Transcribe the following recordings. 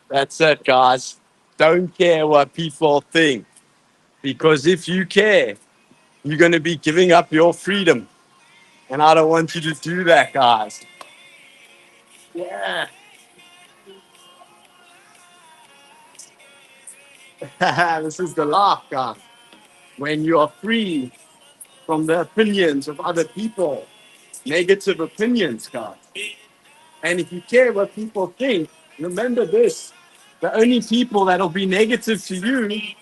That's it, guys. Don't care what people think. Because if you care, you're going to be giving up your freedom. And I don't want you to do that, guys. Yeah. This is the laugh, guys. When you are free from the opinions of other people, negative opinions, guys. And if you care what people think, remember this: the only people that'll be negative to you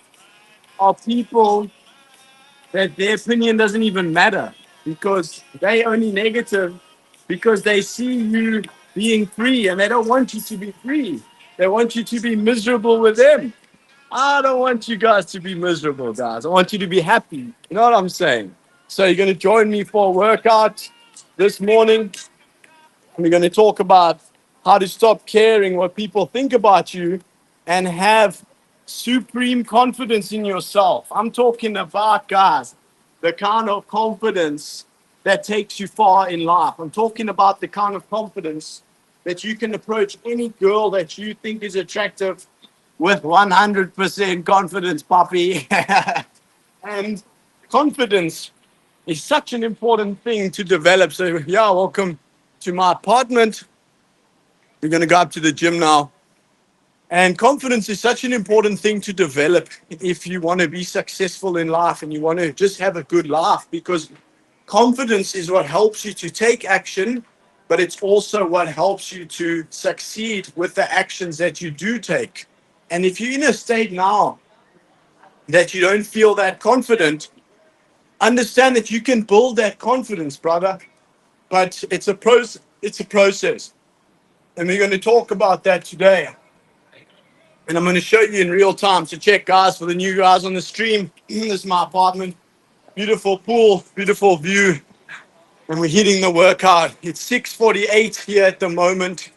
are people that their opinion doesn't even matter, because they only negative because they see you being free and they don't want you to be free. They want you to be miserable with them. I don't want you guys to be miserable, guys. I want you to be happy. You know what I'm saying? So you're going to join me for a workout this morning. We're going to talk about how to stop caring what people think about you and have supreme confidence in yourself. I'm talking about, guys, the kind of confidence that takes you far in life. I'm talking about the kind of confidence that you can approach any girl that you think is attractive with 100% confidence, puppy. And confidence is such an important thing to develop. So, yeah, welcome to my apartment. We're going to go up to the gym now. And confidence is such an important thing to develop if you want to be successful in life and you want to just have a good life, because confidence is what helps you to take action, but it's also what helps you to succeed with the actions that you do take. And if you're in a state now that you don't feel that confident, understand that you can build that confidence, brother. But it's a process. It's a process, and we're going to talk about that today. And I'm going to show you in real time. So check, guys, for the new guys on the stream. This is my apartment. Beautiful pool, beautiful view, and we're hitting the workout. It's 6:48 here at the moment.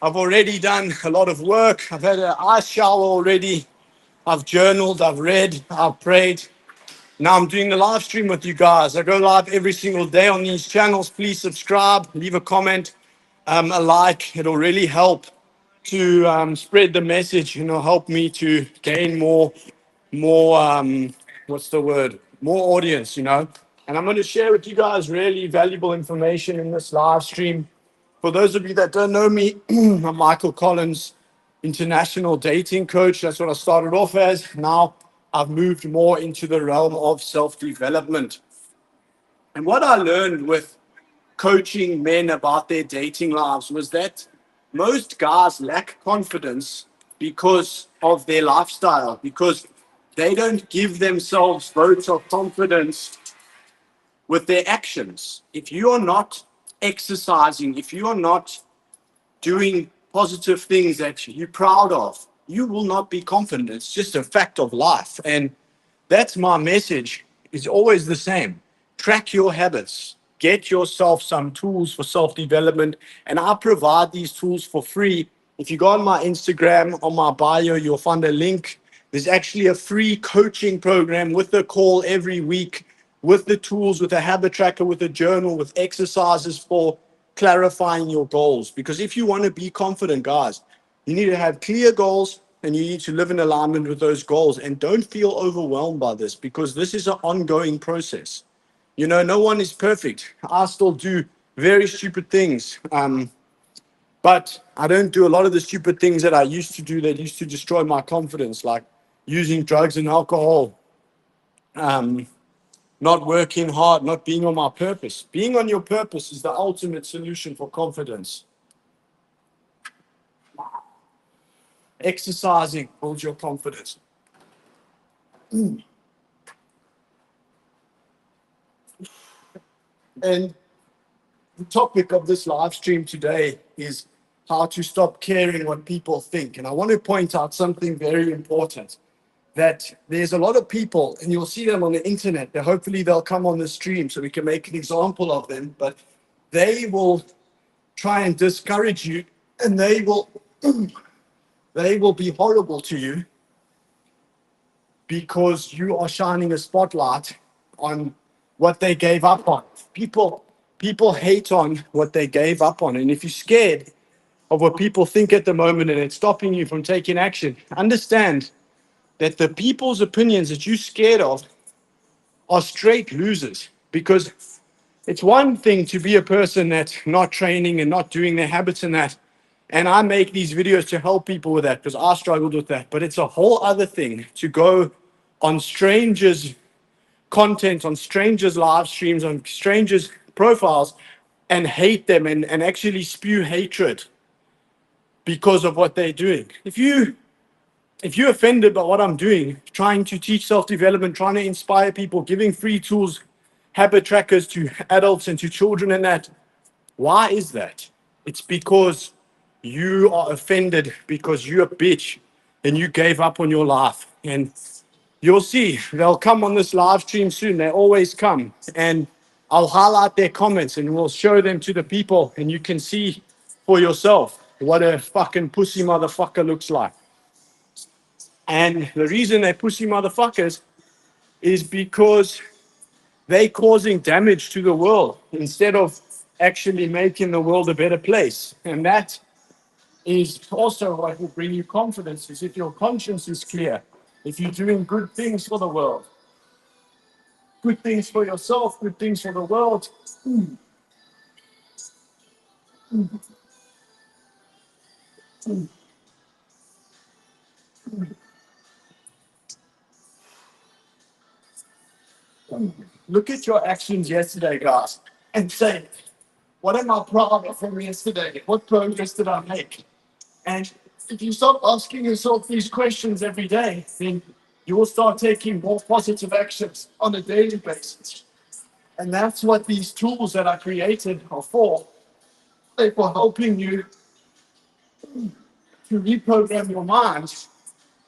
I've already done a lot of work. I've had an ice shower already. I've journaled, I've read, I've prayed. Now I'm doing the live stream with you guys. I go live every single day on these channels. Please subscribe, leave a comment, a like. It'll really help to spread the message. Help me to gain more. What's the word? More audience. And I'm going to share with you guys really valuable information in this live stream. For those of you that don't know me, I'm Michael Collins, international dating coach. That's what I started off as. Now I've moved more into the realm of self-development. And what I learned with coaching men about their dating lives was that most guys lack confidence because of their lifestyle, because they don't give themselves votes of confidence with their actions. If you are not exercising, if you are not doing positive things that you're proud of, you will not be confident. It's just a fact of life. And that's my message. It's always the same. Track your habits. Get yourself some tools for self-development. And I provide these tools for free. If you go on my Instagram, on my bio, you'll find a link. There's actually a free coaching program with a call every week, with the tools, with a habit tracker, with a journal, with exercises for clarifying your goals. Because if you want to be confident, guys, you need to have clear goals and you need to live in alignment with those goals. And don't feel overwhelmed by this, because this is an ongoing process. No one is perfect. I still do very stupid things. But I don't do a lot of the stupid things that I used to do that used to destroy my confidence, like using drugs and alcohol, not working hard, not being on my purpose. Being on your purpose is the ultimate solution for confidence. Exercising builds your confidence. And the topic of this live stream today is how to stop caring what people think. And I want to point out something very important, that there's a lot of people, and you'll see them on the internet, that hopefully they'll come on the stream so we can make an example of them, but they will try and discourage you, and they will be horrible to you because you are shining a spotlight on what they gave up on. People hate on what they gave up on. And if you're scared, of what people think at the moment and it's stopping you from taking action, understand that the people's opinions that you're scared of are straight losers. Because it's one thing to be a person that's not training and not doing their habits and that. And I make these videos to help people with that because I struggled with that. But it's a whole other thing to go on strangers' content, on strangers' live streams, on strangers' profiles and hate them and actually spew hatred because of what they're doing. If you're offended by what I'm doing, trying to teach self-development, trying to inspire people, giving free tools, habit trackers to adults and to children and that, why is that? It's because you are offended because you're a bitch and you gave up on your life. And you'll see, they'll come on this live stream soon. They always come. And I'll highlight their comments and we'll show them to the people. And you can see for yourself what a fucking pussy motherfucker looks like. And the reason they're pussy motherfuckers is because they're causing damage to the world instead of actually making the world a better place. And that is also what will bring you confidence, is if your conscience is clear, if you're doing good things for the world, good things for yourself, good things for the world. Look at your actions yesterday, guys, and say, what am I proud of from yesterday? What progress did I make? And if you start asking yourself these questions every day, then you will start taking more positive actions on a daily basis. And that's what these tools that I created are for. They're for helping you to reprogram your mind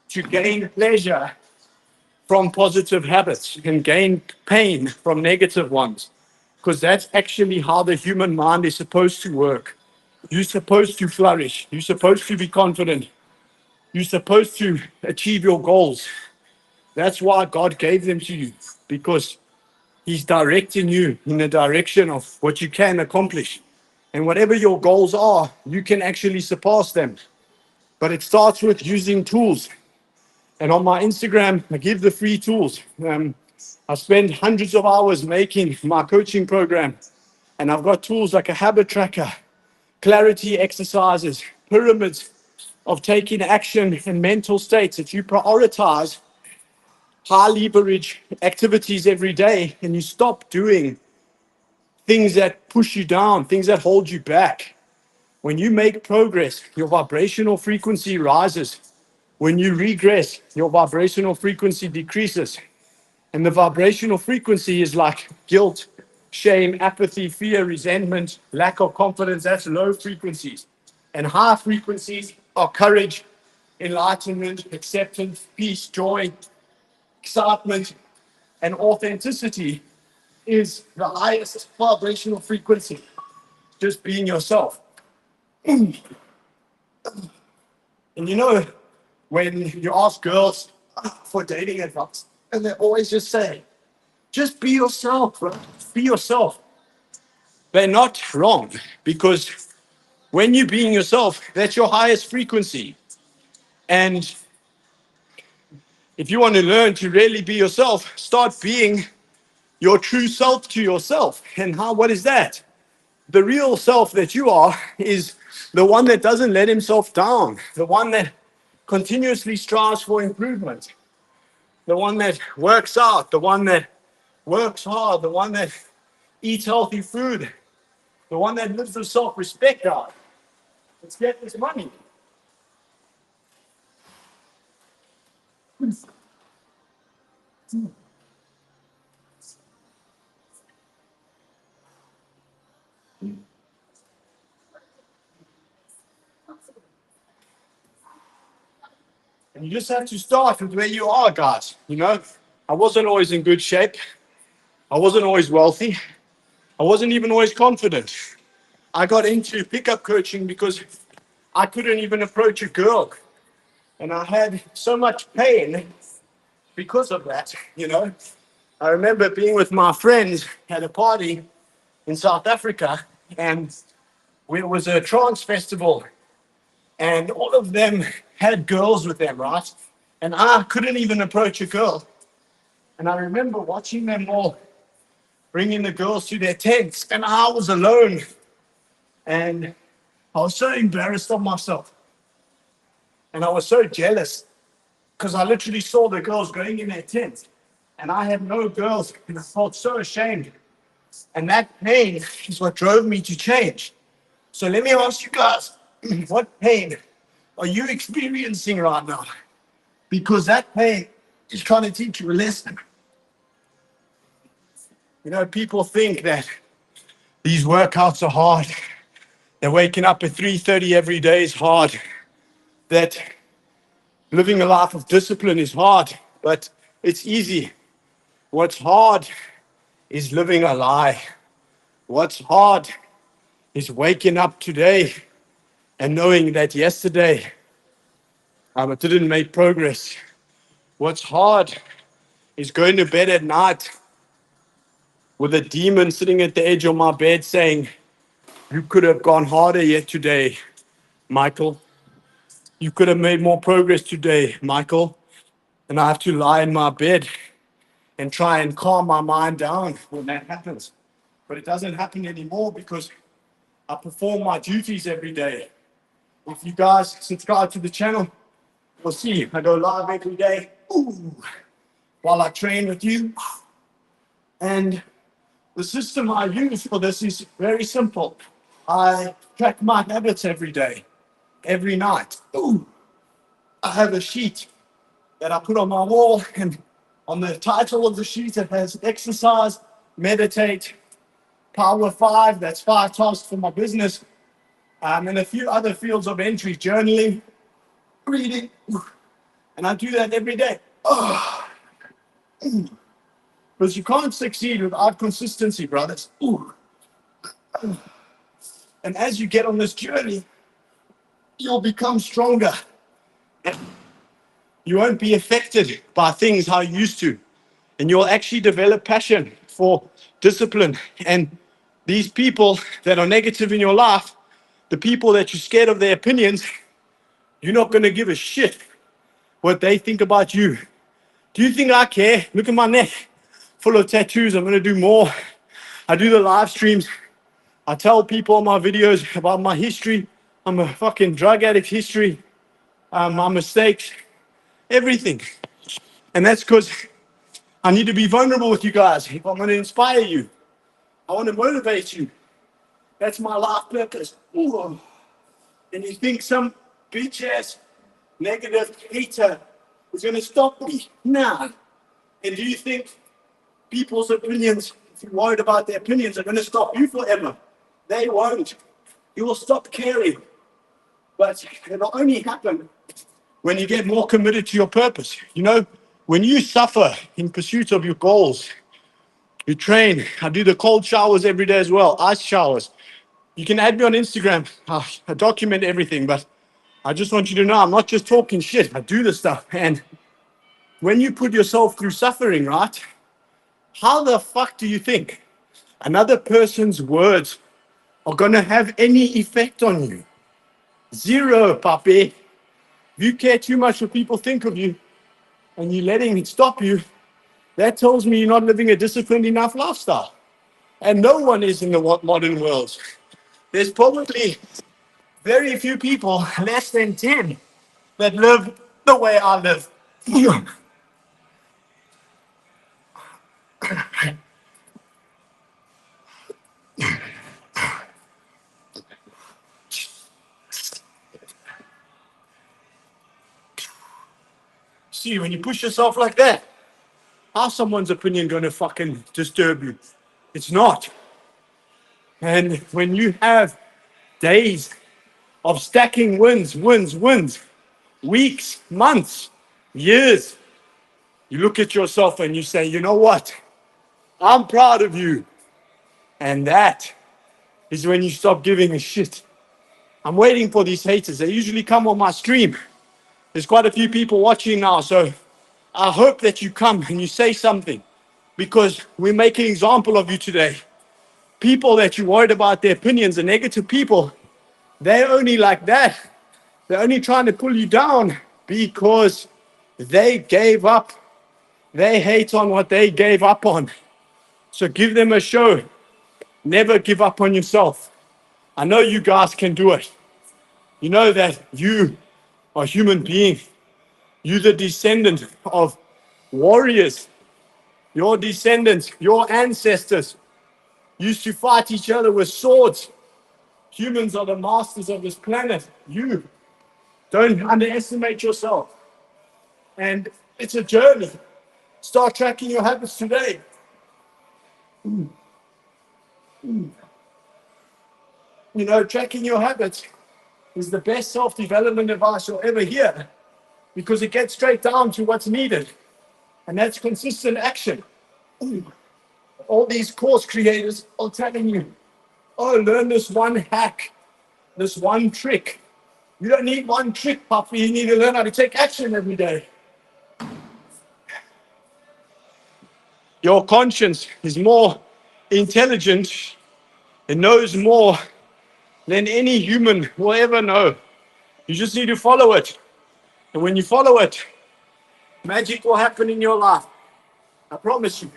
to gain pleasure from positive habits and gain pain from negative ones. Because that's actually how the human mind is supposed to work. You're supposed to flourish. You're supposed to be confident. You're supposed to achieve your goals. That's why God gave them to you, because He's directing you in the direction of what you can accomplish. And whatever your goals are, you can actually surpass them. But it starts with using tools. And on my Instagram, I give the free tools. I spend hundreds of hours making my coaching program. And I've got tools like a habit tracker, clarity exercises, pyramids of taking action and mental states. If you prioritize high leverage activities every day and you stop doing things that push you down, things that hold you back, when you make progress, your vibrational frequency rises. When you regress, your vibrational frequency decreases. And the vibrational frequency is like guilt, shame, apathy, fear, resentment, lack of confidence. That's low frequencies. And high frequencies are courage, enlightenment, acceptance, peace, joy, excitement, and authenticity is the highest vibrational frequency. Just being yourself. And you know, when you ask girls for dating advice, and they always just say, just be yourself, bro. Be yourself. They're not wrong, because when you're being yourself, that's your highest frequency. And if you want to learn to really be yourself, start being your true self to yourself. And what is that? The real self that you are is the one that doesn't let himself down, the one that continuously strives for improvement, the one that works out, the one that works hard, the one that eats healthy food, the one that lives with self-respect out. Let's get this money. And you just have to start with where you are, guys. You know, I wasn't always in good shape. I wasn't always wealthy. I wasn't even always confident. I got into pickup coaching because I couldn't even approach a girl. And I had so much pain because of that, you know. I remember being with my friends at a party in South Africa, and it was a trance festival. and all of them had girls with them, right? And I couldn't even approach a girl. And I remember watching them all bringing the girls to their tents, and I was alone. And I was so embarrassed of myself. And I was so jealous because I literally saw the girls going in their tents, and I had no girls, and I felt so ashamed. And that pain is what drove me to change. So let me ask you guys, what pain are you experiencing right now? Because that pain is trying to teach you a lesson. You know, people think that these workouts are hard. That waking up at 3:30 every day is hard. That living a life of discipline is hard, but it's easy. What's hard is living a lie. What's hard is waking up today and knowing that yesterday I didn't make progress. What's hard is going to bed at night with a demon sitting at the edge of my bed saying, you could have gone harder yet today, Michael. You could have made more progress today, Michael. And I have to lie in my bed and try and calm my mind down when that happens. But it doesn't happen anymore because I perform my duties every day. If you guys subscribe to the channel, you'll see I go live every day while I train with you. And the system I use for this is very simple. I track my habits every day, every night. I have a sheet that I put on my wall, and on the title of the sheet it has exercise, meditate, power 5, that's 5 tasks for my business, and a few other fields of entry, journaling, reading, and I do that every day. Because you can't succeed without consistency, brothers. And as you get on this journey, you'll become stronger. You won't be affected by things how you used to. And you'll actually develop passion for discipline. And these people that are negative in your life, the people that you're scared of their opinions, you're not going to give a shit what they think about you. Do you think I care? Look at my neck, full of tattoos. I'm going to do more. I do the live streams. I tell people on my videos about my history. I'm a fucking drug addict history, my mistakes, everything. And that's because I need to be vulnerable with you guys. If I'm going to inspire you, I want to motivate you. That's my life purpose. And you think some bitch ass negative hater is going to stop me? Nah. And do you think people's opinions, if you're worried about their opinions, are going to stop you forever? They won't. You will stop caring. But it'll only happen when you get more committed to your purpose. You know, when you suffer in pursuit of your goals, you train. I do the cold showers every day as well, ice showers. You can add me on Instagram. I document everything, but I just want you to know I'm not just talking shit. I do the stuff. And when you put yourself through suffering, right, how the fuck do you think another person's words are going to have any effect on you? Zero, papi. If you care too much what people think of you and you're letting it stop you, that tells me you're not living a disciplined enough lifestyle. And no one is in the modern world. There's probably very few people, less than 10, that live the way I live. See, when you push yourself like that, how's someone's opinion going to fucking disturb you? It's not. And when you have days of stacking wins, weeks, months, years, you look at yourself and you say, you know what? I'm proud of you. And that is when you stop giving a shit. I'm waiting for these haters. They usually come on my stream. There's quite a few people watching now, so I hope that you come and you say something, because we make an example of you today. People that you're worried about their opinions, the negative people, they're only like that They're only trying to pull you down because they gave up. They hate on what they gave up on. So give them a show. Never give up on yourself. I know you guys can do it. You know that you are a human being. You're the descendant of warriors. Your descendants, your ancestors used to fight each other with swords. Humans are the masters of this planet. You don't underestimate yourself. And it's a journey. Start tracking your habits today. You know, tracking your habits is the best self-development advice you'll ever hear because it gets straight down to what's needed. And that's consistent action. All these course creators are telling you, oh, learn this one hack, this one trick. You don't need one trick, puppy. You need to learn how to take action every day. Your conscience is more intelligent. It knows more than any human will ever know. You just need to follow it. And when you follow it, magic will happen in your life. I promise you.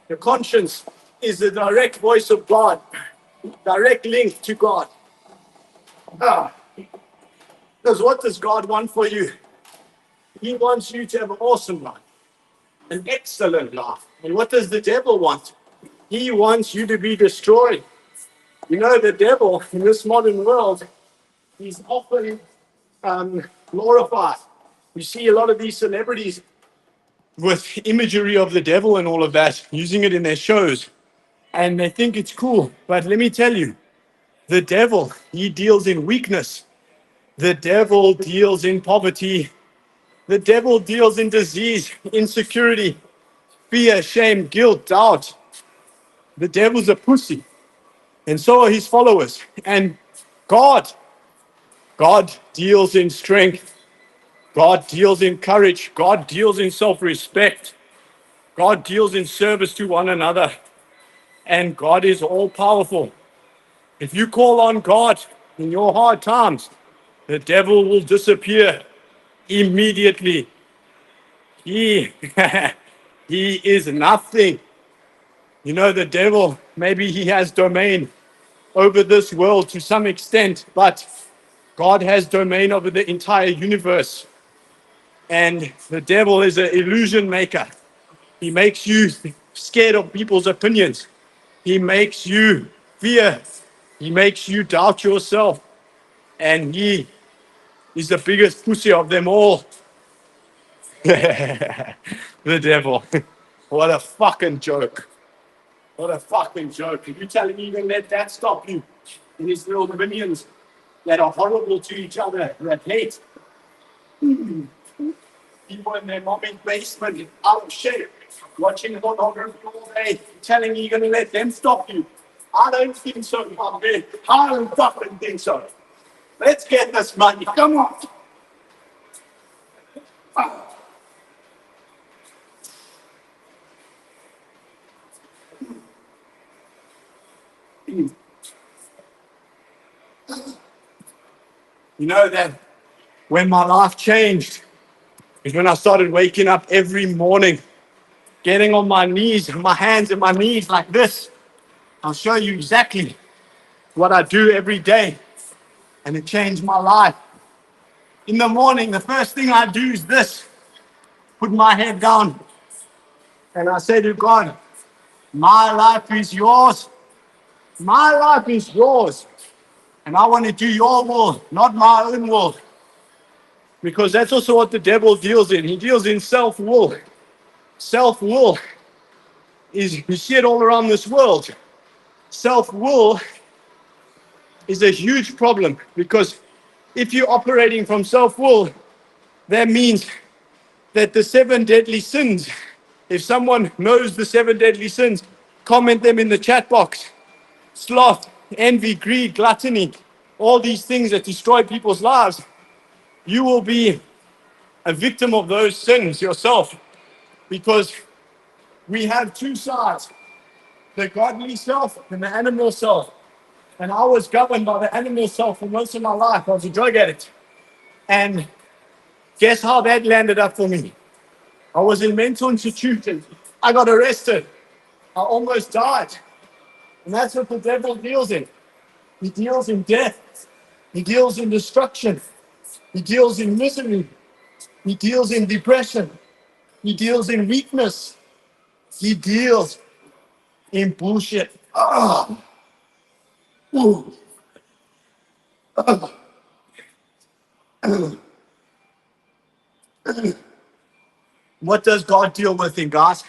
Your conscience is the direct voice of God, direct link to God. Because what does God want for you? He wants you to have an awesome life, an excellent life. And what does the devil want? He wants you to be destroyed. You know, the devil in this modern world, he's often glorified. You see a lot of these celebrities with imagery of the devil and all of that, using it in their shows. And they think it's cool. But let me tell you, the devil, he deals in weakness. The devil deals in poverty. The devil deals in disease, insecurity, fear, shame, guilt, doubt. The devil's a pussy. And so are his followers. And God deals in strength. God deals in courage. God deals in self-respect. God deals in service to one another. And God is all powerful. If you call on God in your hard times, the devil will disappear immediately. He, he is nothing. You know, the devil, maybe he has domain over this world to some extent, but God has domain over the entire universe. And the devil is an illusion maker. He makes you scared of people's opinions. He makes you fear. He makes you doubt yourself. And he is the biggest pussy of them all. The devil. What a fucking joke. What a fucking joke. Are you telling me you're going to let that stop you? In these little minions that are horrible to each other, that hate people in their mommy's basement, out of shape, watching pornography all day, telling me you're going to let them stop you. I don't think so, man. I don't fucking think so. Let's get this money. Come on. You know that when my life changed is when I started waking up every morning, getting on my knees, my hands and my knees like this. I'll show you exactly what I do every day. And it changed my life. In the morning, the first thing I do is this. Put my head down. And I say to God, my life is yours. My life is yours. And I want to do your will, not my own will. Because that's also what the devil deals in. He deals in self-will. Self-will is, you see it all around this world. Self-will is a huge problem because if you're operating from self-will, that means that the 7 deadly sins, if someone knows the 7 deadly sins, comment them in the chat box. Sloth, envy, greed, gluttony, all these things that destroy people's lives, you will be a victim of those sins yourself, because we have two sides, the godly self and the animal self. And I was governed by the animal self for most of my life. I was a drug addict. And guess how that landed up for me? I was in mental institution. I got arrested. I almost died. And that's what the devil deals in. He deals in death. He deals in destruction. He deals in misery. He deals in depression. He deals in weakness. He deals in bullshit. Ooh. What does God deal with in God?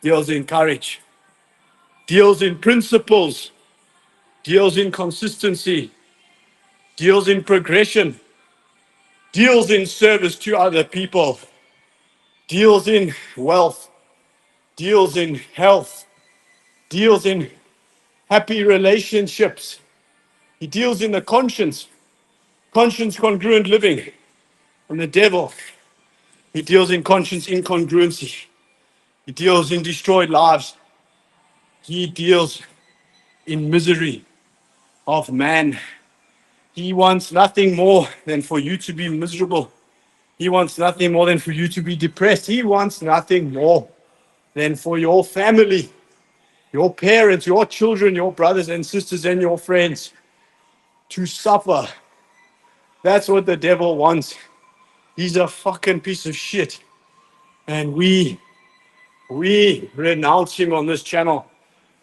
Deals in courage, deals in principles, deals in consistency, deals in progression, deals in service to other people, deals in wealth, deals in health, deals in happy relationships. He deals in the conscience, conscience congruent living. And the devil, he deals in conscience incongruency. He deals in destroyed lives. He deals in misery of man. He wants nothing more than for you to be miserable. He wants nothing more than for you to be depressed. He wants nothing more than for your family, your parents, your children, your brothers and sisters, and your friends to suffer. That's what the devil wants. He's a fucking piece of shit. And we renounce him on this channel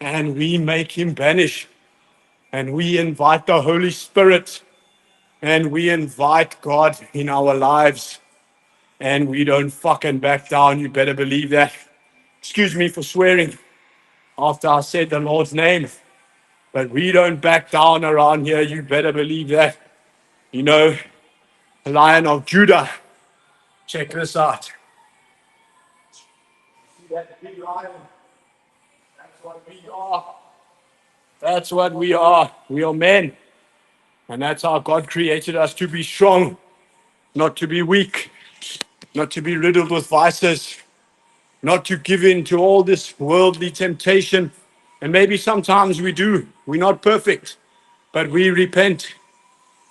and we make him banish. And we invite the Holy Spirit and we invite God in our lives. And we don't fucking back down. You better believe that. Excuse me for swearing after I said the Lord's name. But we don't back down around here. You better believe that. You know, the Lion of Judah. Check this out. See that big lion? That's what we are. That's what we are. We are men. And that's how God created us, to be strong, not to be weak, not to be riddled with vices, not to give in to all this worldly temptation. And maybe sometimes we do. We're not perfect, but we repent.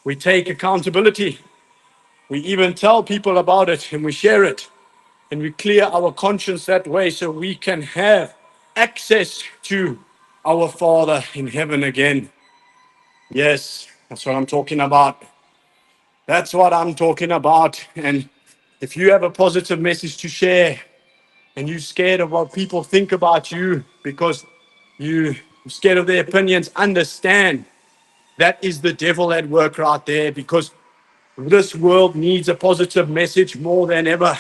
We take accountability. We even tell people about it and we share it. And we clear our conscience that way so we can have access to our Father in heaven again. Yes, that's what I'm talking about. That's what I'm talking about. And if you have a positive message to share and you're scared of what people think about you because you're scared of their opinions, understand that is the devil at work right there, because this world needs a positive message more than ever.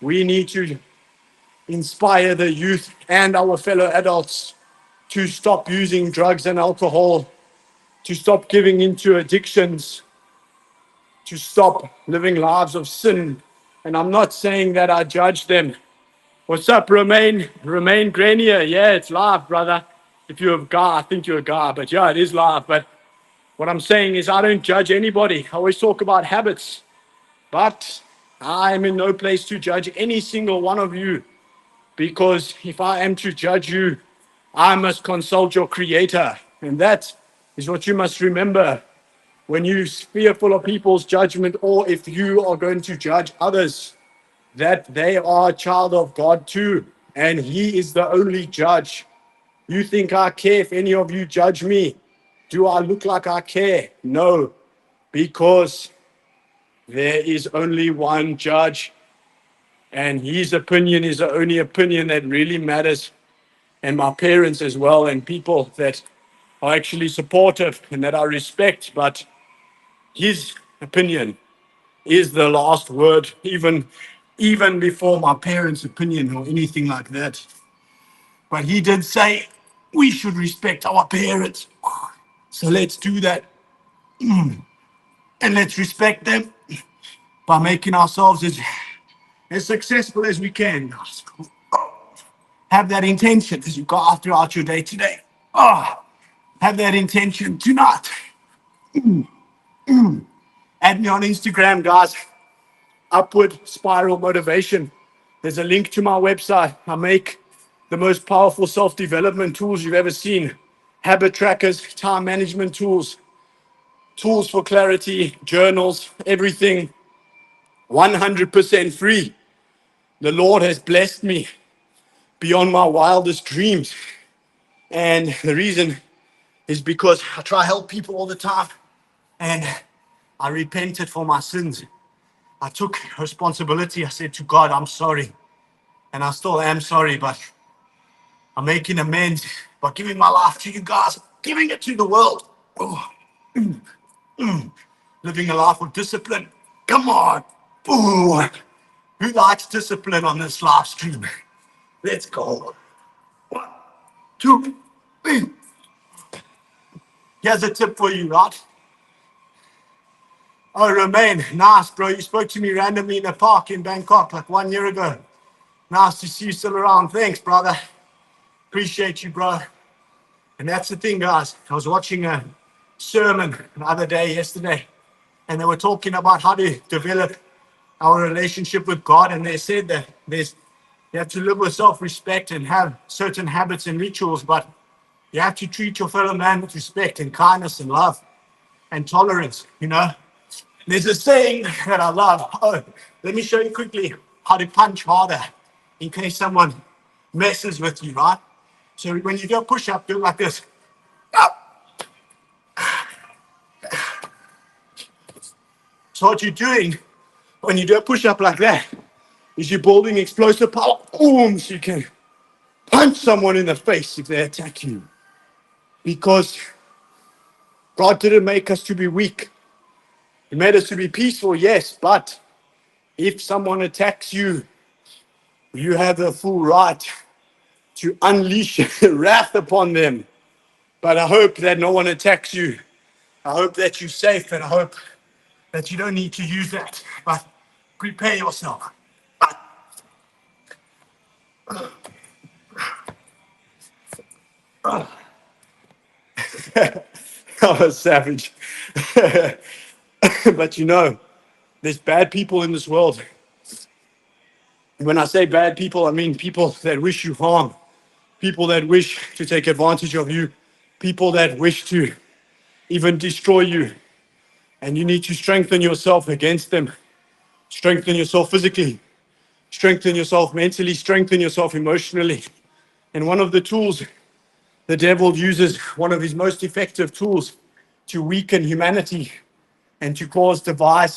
We need to inspire the youth and our fellow adults to stop using drugs and alcohol, to stop giving into addictions, to stop living lives of sin. And I'm not saying that I judge them. What's up, Remain Granier? Yeah, it's live, brother. If you're a guy, I think you're a guy, but yeah, it is live. But what I'm saying is I don't judge anybody. I always talk about habits, but I'm in no place to judge any single one of you, because if I am to judge you, I must consult your creator. And that is what you must remember when you're fearful of people's judgment, or if you are going to judge others, that they are a child of God too, and he is the only judge. You think I care if any of you judge me? Do I look like I care? No, because there is only one judge, and his opinion is the only opinion that really matters. And my parents as well, and people that are actually supportive and that I respect, but his opinion is the last word, even before my parents' opinion or anything like that. But he did say we should respect our parents. So let's do that. And let's respect them by making ourselves as successful as we can. Have that intention as you go out throughout your day today. Have that intention tonight. Add me on Instagram, guys. Upward Spiral Motivation. There's a link to my website. I make the most powerful self-development tools you've ever seen. Habit trackers, time management tools, tools for clarity, journals, everything 100% free. The Lord has blessed me beyond my wildest dreams. And the reason is because I try to help people all the time. And I repented for my sins. I took responsibility. I said to God, I'm sorry. And I still am sorry, but I'm making amends by giving my life to you guys, giving it to the world. Oh, living a life of discipline. Come on. Ooh. Who likes discipline on this live stream? Let's go. 1, 2, 3. Here's a tip for you, right? Oh, Romain, nice, bro. You spoke to me randomly in a park in Bangkok like 1 year ago. Nice to see you still around. Thanks, brother. Appreciate you, bro. And that's the thing, guys. I was watching a sermon the other day, yesterday, and they were talking about how to develop our relationship with God. And they said that you have to live with self-respect and have certain habits and rituals, but you have to treat your fellow man with respect and kindness and love and tolerance, you know? There's a saying that I love. Oh, let me show you quickly how to punch harder in case someone messes with you, right? So when you do a push-up, do it like this. So what you're doing when you do a push-up like that is you're building explosive power. Boom, so you can punch someone in the face if they attack you. Because God didn't make us to be weak. He made us to be peaceful, yes, but if someone attacks you, you have the full right to unleash wrath upon them. But I hope that no one attacks you. I hope that you're safe, and I hope that you don't need to use that. But prepare yourself. I was savage. But you know, there's bad people in this world. When I say bad people, I mean people that wish you harm, people that wish to take advantage of you, people that wish to even destroy you. And you need to strengthen yourself against them. Strengthen yourself physically, strengthen yourself mentally, strengthen yourself emotionally. And one of the tools the devil uses, one of his most effective tools to weaken humanity and to cause divide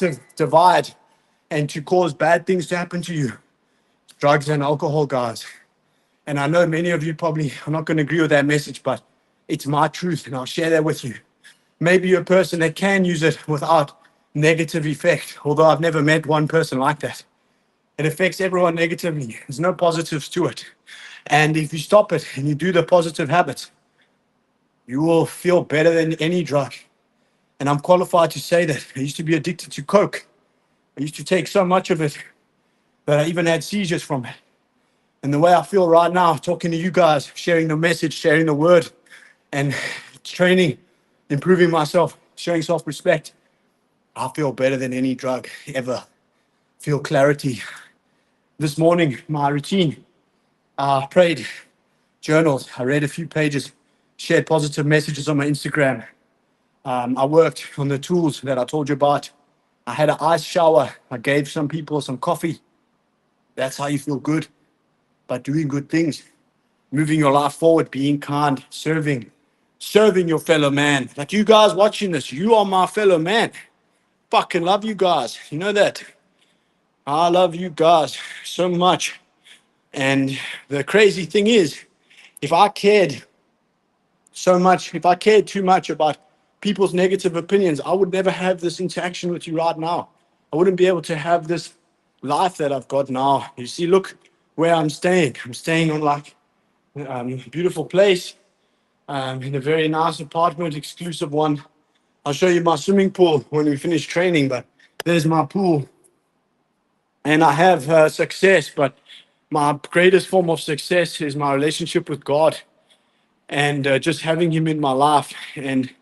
and to cause bad things to happen to you, drugs and alcohol, guys. And I know many of you probably are not going to agree with that message, but it's my truth, and I'll share that with you. Maybe you're a person that can use it without negative effect, although I've never met one person like that. It affects everyone negatively. There's no positives to it. And if you stop it and you do the positive habits, you will feel better than any drug. And I'm qualified to say that. I used to be addicted to Coke. I used to take so much of it that I even had seizures from it. And the way I feel right now, talking to you guys, sharing the message, sharing the word, and training, improving myself, showing self-respect, I feel better than any drug ever. Feel clarity. This morning, my routine, I prayed, journaled, I read a few pages, shared positive messages on my Instagram. I worked on the tools that I told you about. I had an ice shower. I gave some people some coffee. That's how you feel good, by doing good things, moving your life forward, being kind, serving your fellow man. Like you guys watching this, you are my fellow man. Fucking love you guys. You know that. I love you guys so much. And the crazy thing is, if I cared so much, if I cared too much about people's negative opinions, I would never have this interaction with you right now. I wouldn't be able to have this life that I've got now. You see, look where I'm staying. I'm staying on like a beautiful place, in a very nice apartment, exclusive one. I'll show you my swimming pool when we finish training, but there's my pool. And I have success, but my greatest form of success is my relationship with God and just having Him in my life. And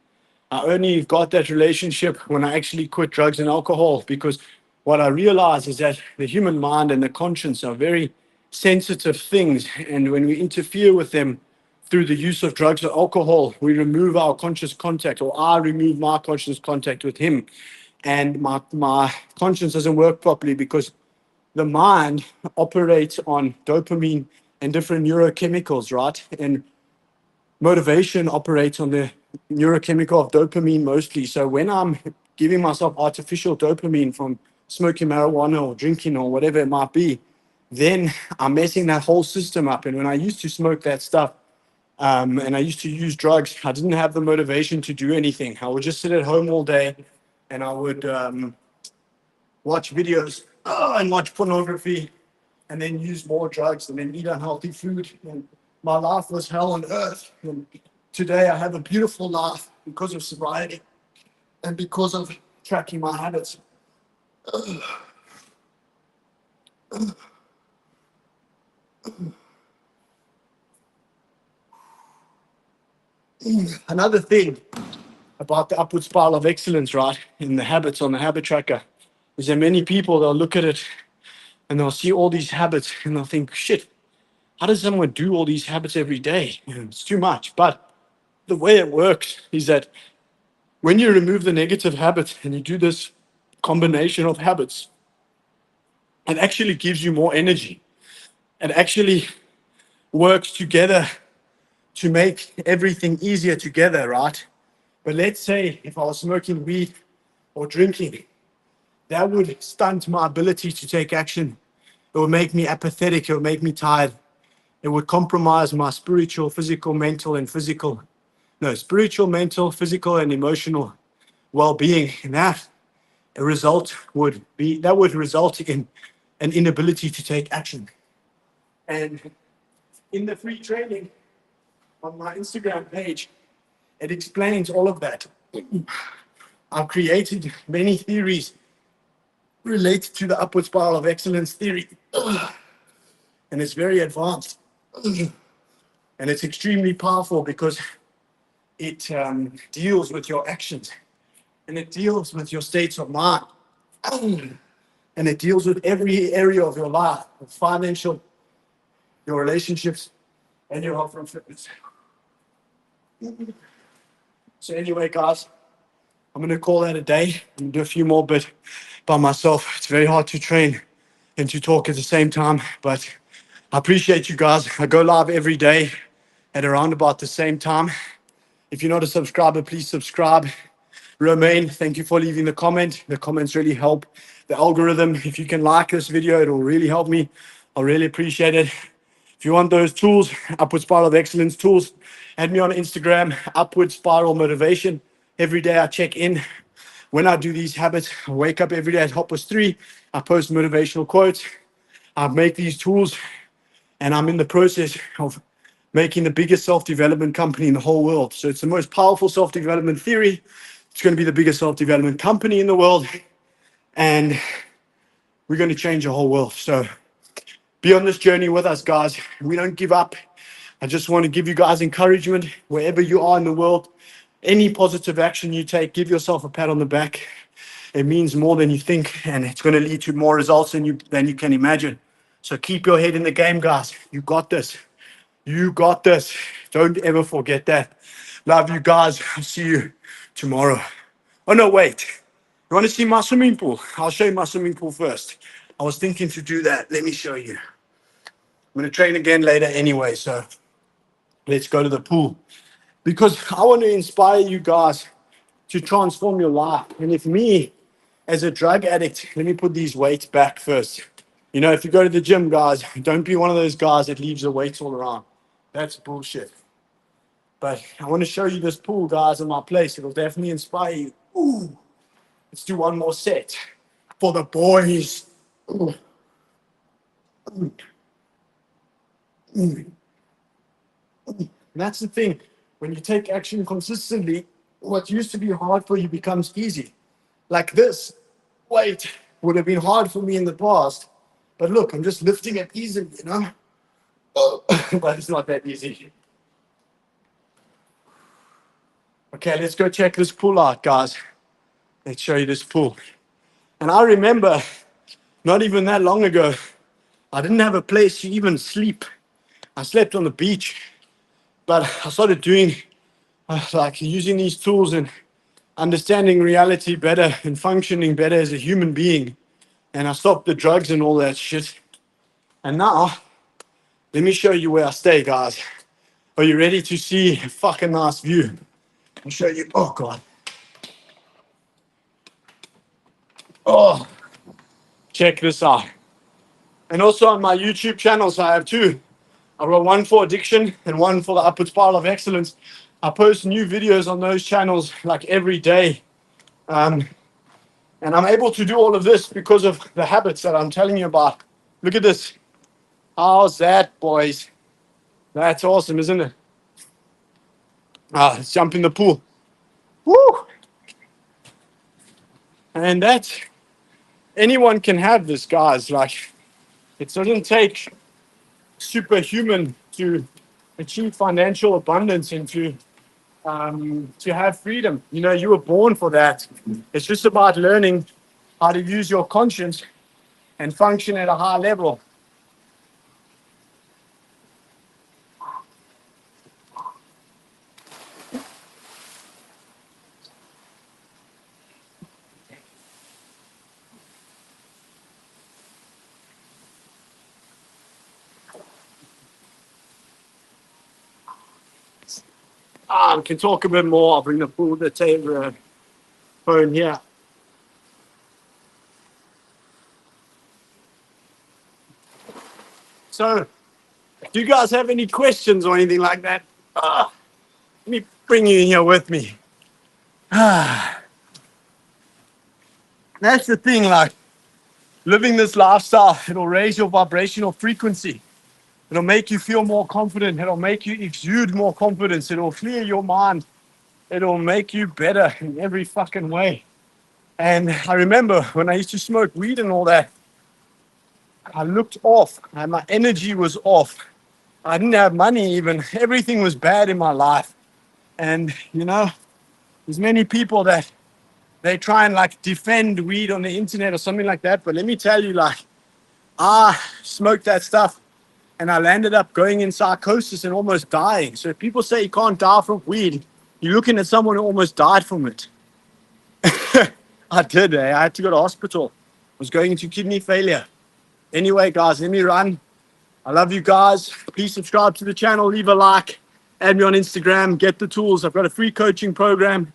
I only got that relationship when I actually quit drugs and alcohol, because what I realized is that the human mind and the conscience are very sensitive things. And when we interfere with them through the use of drugs or alcohol, we remove our conscious contact, or I remove my conscious contact with him. And my conscience doesn't work properly because the mind operates on dopamine and different neurochemicals, right? And motivation operates on the neurochemical of dopamine mostly. So when I'm giving myself artificial dopamine from smoking marijuana or drinking or whatever it might be, then I'm messing that whole system up. And when I used to smoke that stuff, and I used to use drugs, I didn't have the motivation to do anything. I would just sit at home all day and I would watch videos and watch pornography and then use more drugs and then eat unhealthy food. And my life was hell on earth. And today I have a beautiful life because of sobriety and because of tracking my habits. Another thing about the upward spiral of excellence, right, in the habits on the habit tracker, is that many people, they'll look at it and they'll see all these habits and they'll think, shit, how does someone do all these habits every day? It's too much. But the way it works is that when you remove the negative habits and you do this combination of habits, it actually gives you more energy. It actually works together to make everything easier together, right? But let's say if I was smoking weed or drinking, that would stunt my ability to take action. It would make me apathetic. It would make me tired. It would compromise my spiritual, physical, mental, and physical. No, spiritual, mental, physical, and emotional well-being. And that would result in an inability to take action. And in the free training on my Instagram page, it explains all of that. I've created many theories related to the upward spiral of excellence theory. And it's very advanced. And it's extremely powerful because it deals with your actions and it deals with your states of mind. And it deals with every area of your life, financial, your relationships, and your health and fitness. So anyway, guys, I'm going to call that a day. I'm going to do a few more, but by myself, it's very hard to train and to talk at the same time. But I appreciate you guys. I go live every day at around about the same time. If you're not a subscriber, please subscribe. Romain, thank you for leaving the comment. The comments really help the algorithm. If you can like this video, it will really help me. I'll really appreciate it. If you want those tools, Upward Spiral of Excellence tools, add me on Instagram, Upward Spiral Motivation. Every day I check in. When I do these habits, I wake up every day at 3:30. I post motivational quotes. I make these tools, and I'm in the process of making the biggest self-development company in the whole world. So it's the most powerful self-development theory. It's going to be the biggest self-development company in the world, and we're going to change the whole world. So be on this journey with us, guys. We don't give up. I just want to give you guys encouragement wherever you are in the world. Any positive action you take, give yourself a pat on the back. It means more than you think, and it's going to lead to more results than you can imagine. So keep your head in the game, guys. You got this. You got this. Don't ever forget that. Love you guys. I'll see you tomorrow. Oh, no, wait. You want to see my swimming pool? I'll show you my swimming pool first. I was thinking to do that. Let me show you. I'm going to train again later anyway, so let's go to the pool. Because I want to inspire you guys to transform your life. And if me, as a drug addict, let me put these weights back first. You know, if you go to the gym, guys, don't be one of those guys that leaves the weights all around. That's bullshit. But I want to show you this pool, guys, in my place. It'll definitely inspire you. Ooh. Let's do one more set for the boys. Ooh. Ooh. Ooh. Ooh. That's the thing. When you take action consistently, what used to be hard for you becomes easy. Like this weight would have been hard for me in the past. But look, I'm just lifting it easily, you know? But it's not that easy. Okay, let's go check this pool out, guys. Let's show you this pool. And I remember, not even that long ago, I didn't have a place to even sleep. I slept on the beach. But I started doing like using these tools and understanding reality better and functioning better as a human being. And I stopped the drugs and all that shit. And now, let me show you where I stay, guys. Are you ready to see a fucking nice view? I'll show you. Oh, God. Oh, check this out. And also on my YouTube channels, I have two. I've got one for addiction and one for the upward spiral of excellence. I post new videos on those channels like every day. And I'm able to do all of this because of the habits that I'm telling you about. Look at this. How's that, boys? That's awesome, isn't it? Let's jump in the pool. Woo! And that's, anyone can have this, guys. Like, it doesn't take superhuman to achieve financial abundance and to have freedom. You know, you were born for that. It's just about learning how to use your conscience and function at a high level. We can talk a bit more. I'll bring the pool, the table, phone here. So, do you guys have any questions or anything like that? Let me bring you in here with me. That's the thing, like, living this lifestyle, it'll raise your vibrational frequency. It'll make you feel more confident. It'll make you exude more confidence. It'll clear your mind. It'll make you better in every fucking way. And I remember when I used to smoke weed and all that, I looked off and my energy was off. I didn't have money even. Everything was bad in my life. And, you know, there's many people that they try and like defend weed on the internet or something like that. But let me tell you, like, I smoked that stuff and I landed up going in psychosis and almost dying. So if people say you can't die from weed, you're looking at someone who almost died from it. I did. I had to go to hospital. I was going into kidney failure. Anyway, guys, let me run. I love you guys. Please subscribe to the channel, leave a like, add me on Instagram, get the tools. I've got a free coaching program.